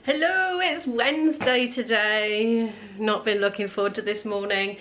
Hello, it's Wednesday today. Not been looking forward to this morning.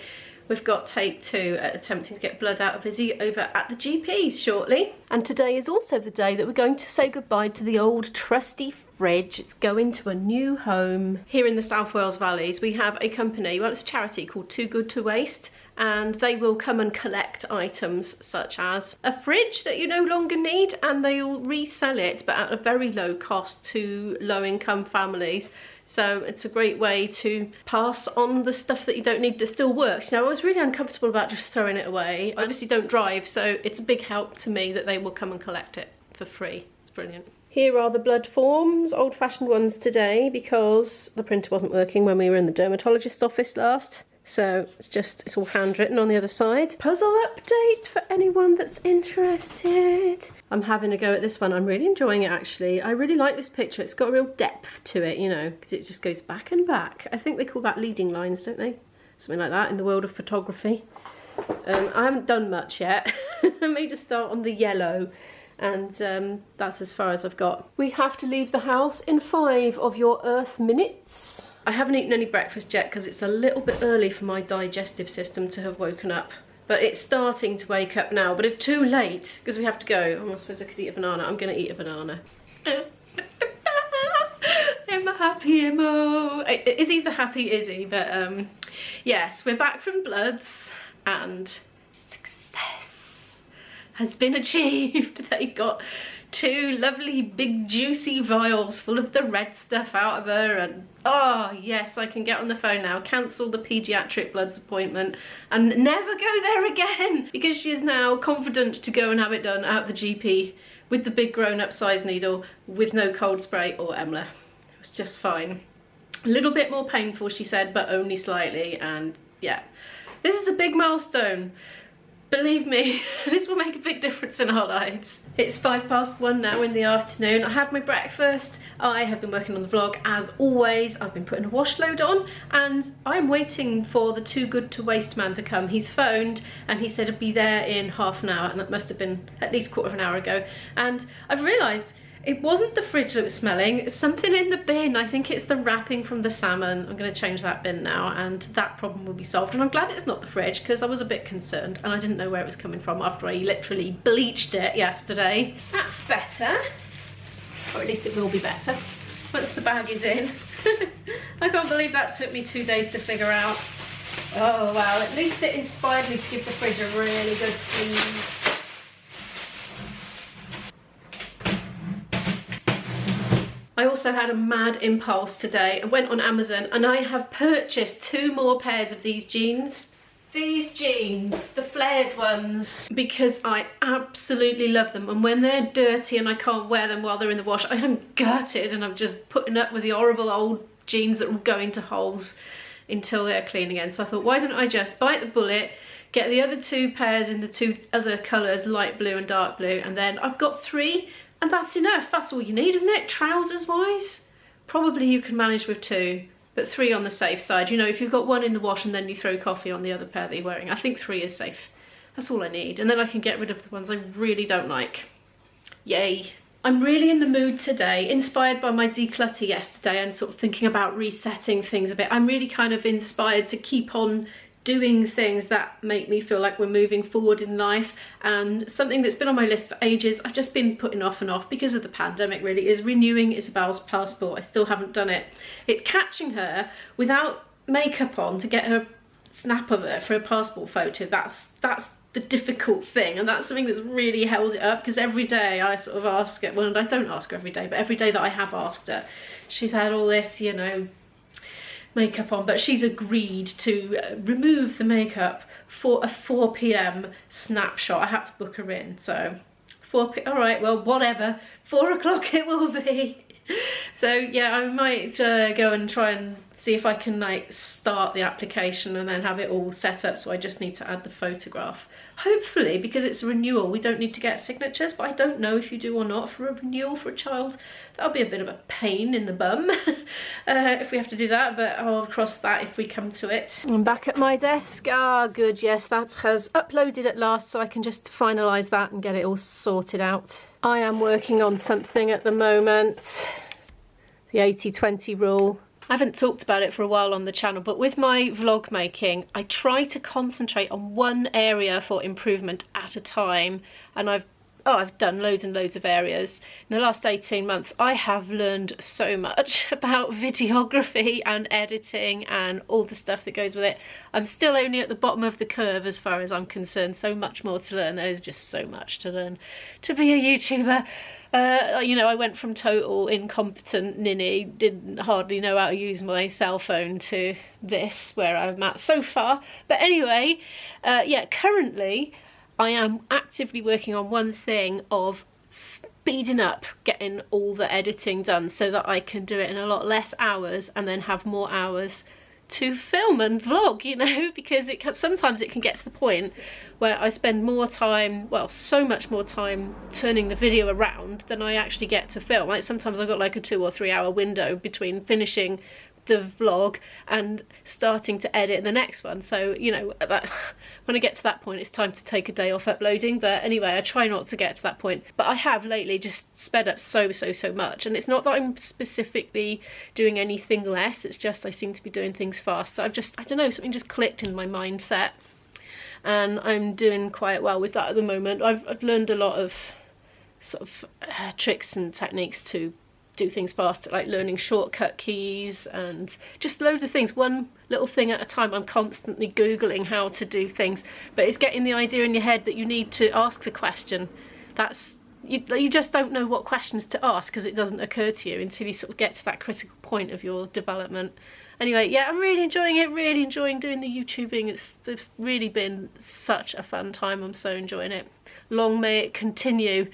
We've got take 2 at attempting to get blood out of Izzy over at the GP's shortly. And today is also the day that we're going to say goodbye to the old trusty fridge. It's going to a new home. Here in the South Wales Valleys, we have a company, well, it's a charity called Too Good to Waste, and they will come and collect items such as a fridge that you no longer need, and they'll resell it but at a very low cost to low-income families. So it's a great way to pass on the stuff that you don't need that still works. Now, I was really uncomfortable about just throwing it away. I obviously don't drive, so it's a big help to me that they will come and collect it for free. It's brilliant. Here are the blood forms, old-fashioned ones today because the printer wasn't working when we were in the dermatologist's office last. So it's all handwritten on the other side. Puzzle update for anyone that's interested. I'm having a go at this one. I'm really enjoying it, actually. I really like this picture. It's got a real depth to it, you know, because it just goes back and back. I think they call that leading lines, don't they? Something like that in the world of photography. I haven't done much yet. I made a start on the yellow, and that's as far as I've got. We have to leave the house in 5 of your Earth minutes. I haven't eaten any breakfast yet because it's a little bit early for my digestive system to have woken up. But it's starting to wake up now, but it's too late because we have to go. I'm not supposed I could eat a banana. I'm going to eat a banana. I'm a happy Mo. Izzy's a happy Izzy, but yes, we're back from bloods and success has been achieved. They got 2 lovely big juicy vials full of the red stuff out of her, and oh yes, I can get on the phone now, cancel the paediatric bloods appointment and never go there again, because she is now confident to go and have it done at the GP with the big grown-up size needle with no cold spray or Emla. It was just fine. A little bit more painful, she said, but only slightly, and yeah, this is a big milestone. Believe me, this will make a big difference in our lives. It's 1:05 now in the afternoon. I had my breakfast. I have been working on the vlog as always. I've been putting a wash load on, and I'm waiting for the Too Good to Waste man to come. He's phoned and he said he'd be there in half an hour, and that must have been at least a quarter of an hour ago. And I've realised it wasn't the fridge that was smelling, it's something in the bin. I think it's the wrapping from the salmon. I'm going to change that bin now and that problem will be solved. And I'm glad it's not the fridge because I was a bit concerned and I didn't know where it was coming from after I literally bleached it yesterday. That's better, or at least it will be better once the bag is in. I can't believe that took me 2 days to figure out. Oh wow, at least it inspired me to give the fridge a really good clean. I also had a mad impulse today. I went on Amazon and I have purchased 2 more pairs of these jeans. These jeans, the flared ones, because I absolutely love them. And when they're dirty and I can't wear them while they're in the wash, I am gutted and I'm just putting up with the horrible old jeans that will go into holes until they're clean again. So I thought, why don't I just bite the bullet, get the other 2 pairs in the 2 other colours, light blue and dark blue, and then I've got 3. And that's enough. That's all you need, isn't it? Trousers wise, probably you can manage with 2, but 3 on the safe side. You know, if you've got 1 in the wash and then you throw coffee on the other pair that you're wearing, I think 3 is safe. That's all I need. And then I can get rid of the ones I really don't like. Yay. I'm really in the mood today, inspired by my declutter yesterday and sort of thinking about resetting things a bit. I'm really kind of inspired to keep on doing things that make me feel like we're moving forward in life. And something that's been on my list for ages, I've just been putting off and off because of the pandemic really, is renewing Isabel's passport. I still haven't done it. It's catching her without makeup on to get her snap of her for a passport photo. That's the difficult thing, and that's something that's really held it up, because every day I sort of ask her, well, I don't ask her every day, but every day that I have asked her, she's had all this, you know, makeup on, but she's agreed to remove the makeup for a 4 p.m. snapshot. I had to book her in, so 4 p.m. all right, well, whatever, 4 o'clock it will be. So yeah, I might go and try and see if I can like start the application and then have it all set up, so I just need to add the photograph. Hopefully, because it's a renewal, we don't need to get signatures, but I don't know if you do or not for a renewal for a child. That'll be a bit of a pain in the bum if we have to do that, but I'll cross that if we come to it. I'm back at my desk. Ah, good, yes, that has uploaded at last, so I can just finalise that and get it all sorted out. I am working on something at the moment. I the 80-20 rule. I haven't talked about it for a while on the channel, but with my vlog making, I try to concentrate on one area for improvement at a time, and I've done loads and loads of areas. In the last 18 months, I have learned so much about videography and editing and all the stuff that goes with it. I'm still only at the bottom of the curve as far as I'm concerned. So much more to learn. There's just so much to learn to be a YouTuber. You know, I went from total incompetent ninny, didn't hardly know how to use my cell phone, to this, where I'm at so far. But anyway, yeah, currently I am actively working on one thing of speeding up getting all the editing done so that I can do it in a lot less hours and then have more hours to film and vlog, you know, because sometimes it can get to the point where I spend more time, well, so much more time turning the video around than I actually get to film. Like sometimes I've got like a 2 or 3 hour window between finishing the vlog and starting to edit the next one. So, you know, when I get to that point, it's time to take a day off uploading. But anyway, I try not to get to that point. But I have lately just sped up so much. And it's not that I'm specifically doing anything less. It's just I seem to be doing things fast. So I don't know, something just clicked in my mindset. And I'm doing quite well with that at the moment. I've learned a lot of sort of tricks and techniques to do things faster, like learning shortcut keys and just loads of things, one little thing at a time. I'm constantly Googling how to do things, but it's getting the idea in your head that you need to ask the question. That's, you just don't know what questions to ask because it doesn't occur to you until you sort of get to that critical point of your development. Anyway, yeah, I'm really enjoying it, really enjoying doing the YouTubing. It's really been such a fun time. I'm so enjoying it. Long may it continue.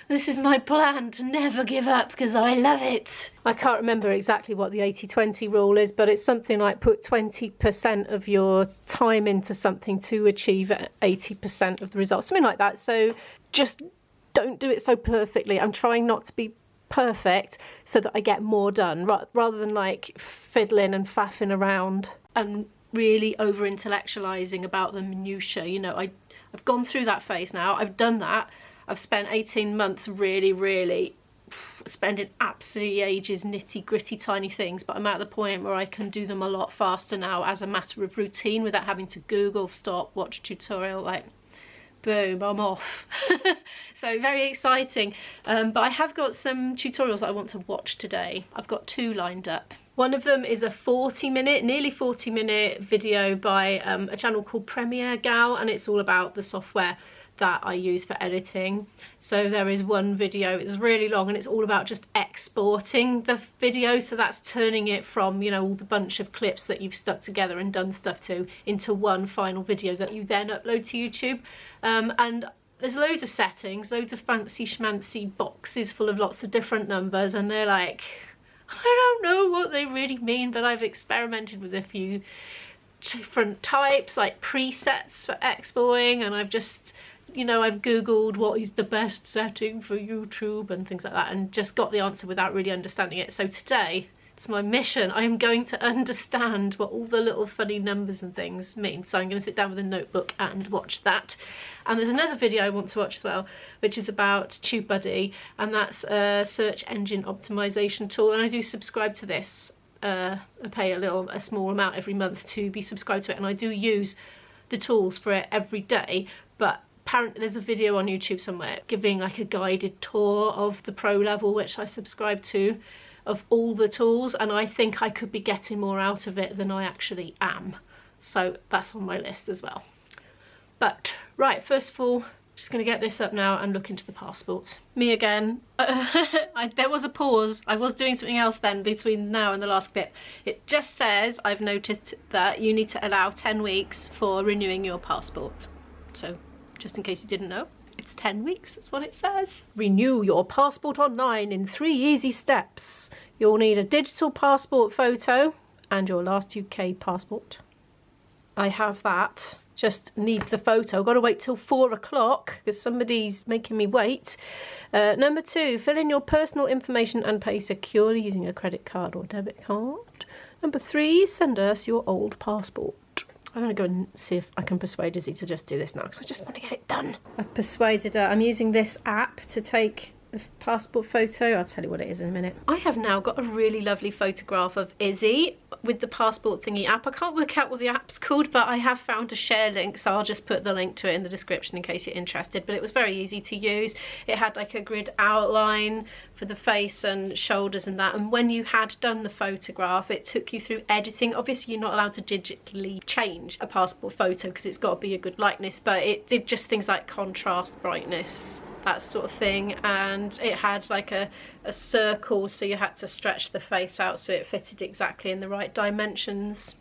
This is my plan, to never give up because I love it. I can't remember exactly what the 80-20 rule is, but it's something like put 20% of your time into something to achieve 80% of the results, something like that. So just don't do it so perfectly. I'm trying not to be perfect so that I get more done, rather than like fiddling and faffing around and really over intellectualizing about the minutiae. You know, I've gone through that phase now. I've done that. I've spent 18 months really spending absolutely ages nitty gritty tiny things, but I'm at the point where I can do them a lot faster now as a matter of routine without having to Google, stop, watch tutorial, like boom, I'm off. So very exciting. But I have got some tutorials that I want to watch today. I've got 2 lined up. One of them is a 40-minute, nearly 40-minute video by a channel called Premiere Gal, and it's all about the software that I use for editing. So there is one video, it's really long, and it's all about just exporting the video. So that's turning it from, you know, all the bunch of clips that you've stuck together and done stuff to into one final video that you then upload to YouTube. And there's loads of settings, loads of fancy schmancy boxes full of lots of different numbers, and they're like, I don't know what they really mean, but I've experimented with a few different types, like presets for exporting, and I've just, you know, I've Googled what is the best setting for YouTube and things like that, and just got the answer without really understanding it. So today, it's my mission. I am going to understand what all the little funny numbers and things mean. So I'm going to sit down with a notebook and watch that. And there's another video I want to watch as well, which is about TubeBuddy, and that's a search engine optimization tool. And I do subscribe to this. I pay a small amount every month to be subscribed to it, and I do use the tools for it every day. But apparently there's a video on YouTube somewhere giving like a guided tour of the pro level, which I subscribe to, of all the tools, and I think I could be getting more out of it than I actually am. So that's on my list as well. But right, first of all, just going to get this up now and look into the passport. Me again. There was a pause. I was doing something else then between now and the last clip. It just says, I've noticed that you need to allow 10 weeks for renewing your passport. So just in case you didn't know, it's 10 weeks, that's what it says. Renew your passport online in 3 easy steps. You'll need a digital passport photo and your last UK passport. I have that. Just need the photo. I've got to wait till 4 o'clock because somebody's making me wait. Number 2, fill in your personal information and pay securely using a credit card or debit card. Number 3, send us your old passport. I'm going to go and see if I can persuade Izzy to just do this now because I just want to get it done. I've persuaded her. I'm using this app to take passport photo. I'll tell you what it is in a minute. I have now got a really lovely photograph of Izzy with the passport thingy app. I can't work out what the app's called, but I have found a share link, so I'll just put the link to it in the description in case you're interested. But it was very easy to use. It had like a grid outline for the face and shoulders and that, and when you had done the photograph it took you through editing. Obviously you're not allowed to digitally change a passport photo because it's got to be a good likeness, but it did just things like contrast, brightness, that sort of thing, and it had like a circle, so you had to stretch the face out so it fitted exactly in the right dimensions.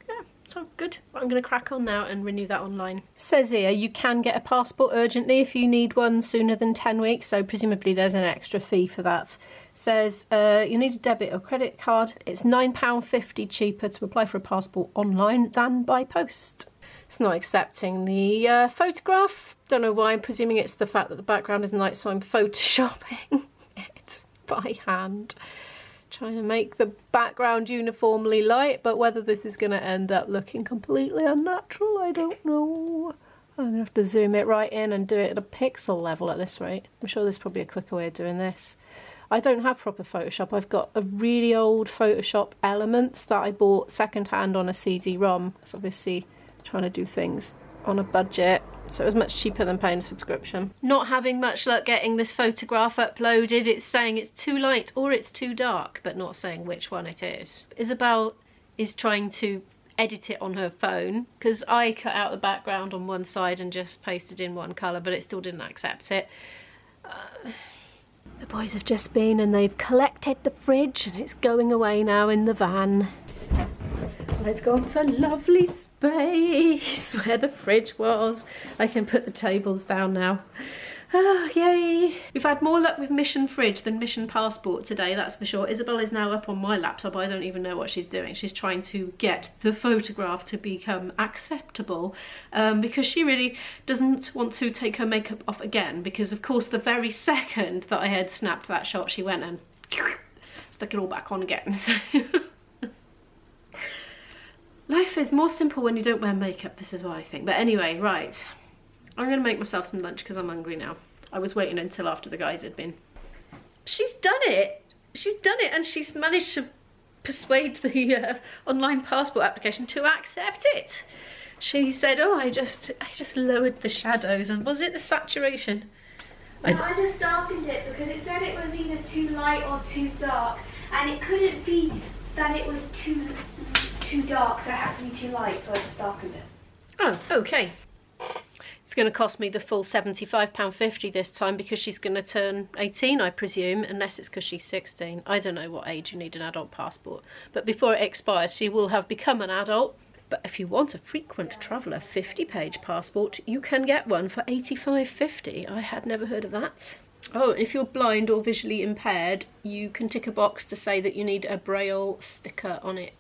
Yeah, so good. I'm going to crack on now and renew that online. Says here you can get a passport urgently if you need one sooner than 10 weeks, so presumably there's an extra fee for that. Says you need a debit or credit card. It's £9.50 cheaper to apply for a passport online than by post. It's not accepting the photograph. Don't know why. I'm presuming it's the fact that the background is night, so I'm photoshopping it by hand. Trying to make the background uniformly light, but whether this is going to end up looking completely unnatural, I don't know. I'm going to have to zoom it right in and do it at a pixel level at this rate. I'm sure there's probably a quicker way of doing this. I don't have proper Photoshop. I've got a really old Photoshop Elements that I bought second-hand on a CD-ROM. It's obviously trying to do things on a budget, so it was much cheaper than paying a subscription. Not having much luck getting this photograph uploaded. It's saying it's too light or it's too dark, but not saying which one it is. Isabel is trying to edit it on her phone because I cut out the background on one side and just pasted in one colour, but it still didn't accept it. The boys have just been and they've collected the fridge and it's going away now in the van. I've got a lovely space where the fridge was. I can put the tables down now. Ah, yay. We've had more luck with Mission Fridge than Mission Passport today, that's for sure. Isabel is now up on my laptop. I don't even know what she's doing. She's trying to get the photograph to become acceptable because she really doesn't want to take her makeup off again, because of course the very second that I had snapped that shot she went and stuck it all back on again. So life is more simple when you don't wear makeup, this is what I think. But anyway, right. I'm going to make myself some lunch because I'm hungry now. I was waiting until after the guys had been. She's done it! She's done it, and she's managed to persuade the online passport application to accept it. She said, oh, I just lowered the shadows, and was it the saturation? I just darkened it because it said it was either too light or too dark, and it couldn't be that it was too dark, so it had to be too light, so I just darkened it. Oh, okay. It's going to cost me the full £75.50 this time because she's going to turn 18, I presume, unless it's because she's 16. I don't know what age you need an adult passport. But before it expires, she will have become an adult. But if you want a frequent traveller 50-page passport, you can get one for £85.50. I had never heard of that. Oh, if you're blind or visually impaired, you can tick a box to say that you need a Braille sticker on it.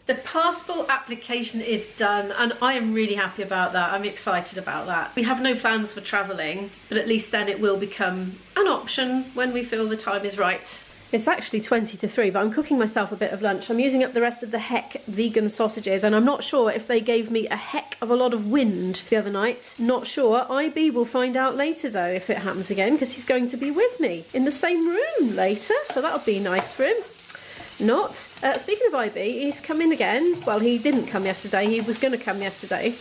The passport application is done and I am really happy about that. I'm excited about that. We have no plans for travelling, but at least then it will become an option when we feel the time is right. It's actually 20 to 3, but I'm cooking myself a bit of lunch. I'm using up the rest of the Heck vegan sausages, and I'm not sure if they gave me a heck of a lot of wind the other night. Not sure. IB will find out later though if it happens again, because he's going to be with me in the same room later, so that'll be nice for him. Not. Speaking of IB, he's come in again. Well, he didn't come yesterday. He was going to come yesterday,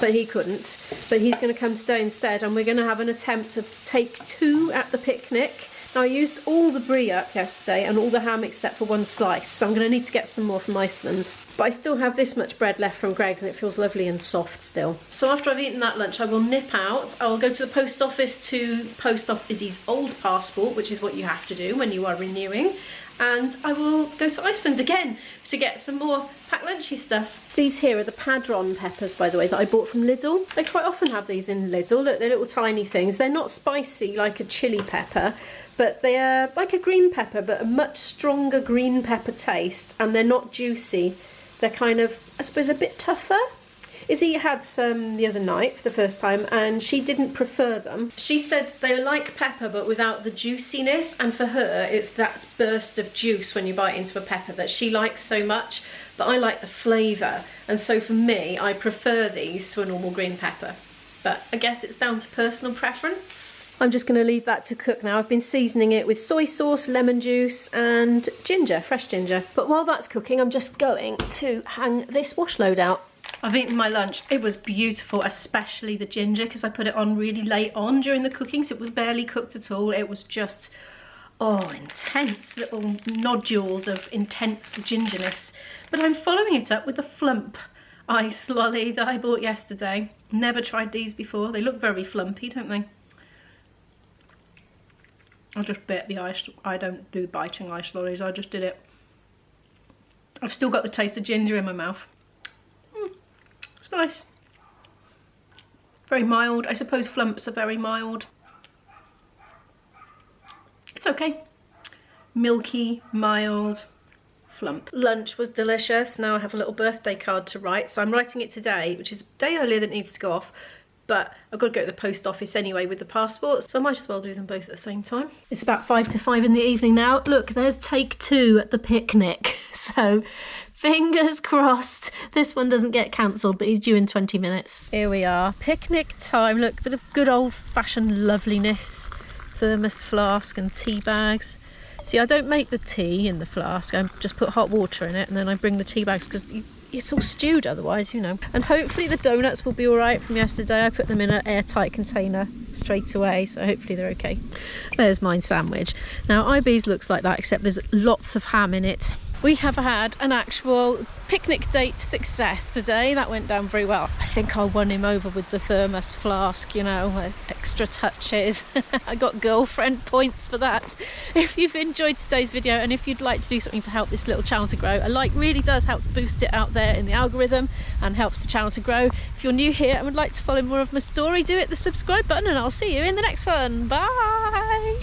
but he couldn't. But he's going to come today instead, and we're going to have an attempt to take 2 at the picnic. Now, I used all the brie up yesterday and all the ham except for 1 slice, so I'm going to need to get some more from Iceland. But I still have this much bread left from Greg's and it feels lovely and soft still. So after I've eaten that lunch, I will nip out. I will go to the post office to post off Izzy's old passport, which is what you have to do when you are renewing. And I will go to Iceland again to get some more packed lunchy stuff. These here are the padron peppers, by the way, that I bought from Lidl. They quite often have these in Lidl. Look, they're little tiny things. They're not spicy like a chili pepper, but they are like a green pepper, but a much stronger green pepper taste, and they're not juicy. They're kind of, I suppose, a bit tougher. Izzy had some the other night for the first time and she didn't prefer them. She said they like pepper but without the juiciness, and for her it's that burst of juice when you bite into a pepper that she likes so much, but I like the flavour, and so for me I prefer these to a normal green pepper. But I guess it's down to personal preference. I'm just going to leave that to cook now. I've been seasoning it with soy sauce, lemon juice and ginger, fresh ginger. But while that's cooking, I'm just going to hang this wash load out. I've eaten my lunch. It was beautiful, especially the ginger, because I put it on really late on during the cooking, so it was barely cooked at all. It was just, oh, intense little nodules of intense gingerness. But I'm following it up with the Flump ice lolly that I bought yesterday. Never tried these before. They look very flumpy, don't they? I just bit the ice. I don't do biting ice lollies. I just did it. I've still got the taste of ginger in my mouth. It's nice. Very mild. I suppose Flumps are very mild. It's okay. Milky, mild Flump. Lunch was delicious. Now I have a little birthday card to write. So I'm writing it today, which is a day earlier than it needs to go off. But I've got to go to the post office anyway with the passports, so I might as well do them both at the same time. It's about 5 to 5 in the evening now. Look, there's take 2 at the picnic. So fingers crossed this one doesn't get cancelled, but he's due in 20 minutes. Here we are, picnic time. Look, a bit of good old-fashioned loveliness. Thermos flask and tea bags. See, I don't make the tea in the flask. I just put hot water in it and then I bring the tea bags because it's all stewed otherwise, you know. And hopefully the donuts will be all right from yesterday. I put them in an airtight container straight away, so hopefully they're okay. There's my sandwich. Now, IB's looks like that, except there's lots of ham in it. We have had an actual picnic date success today. That went down very well. I think I won him over with the thermos flask, you know, extra touches. I got girlfriend points for that. If you've enjoyed today's video and if you'd like to do something to help this little channel to grow, a like really does help to boost it out there in the algorithm and helps the channel to grow. If you're new here and would like to follow more of my story, do hit the subscribe button and I'll see you in the next one. Bye!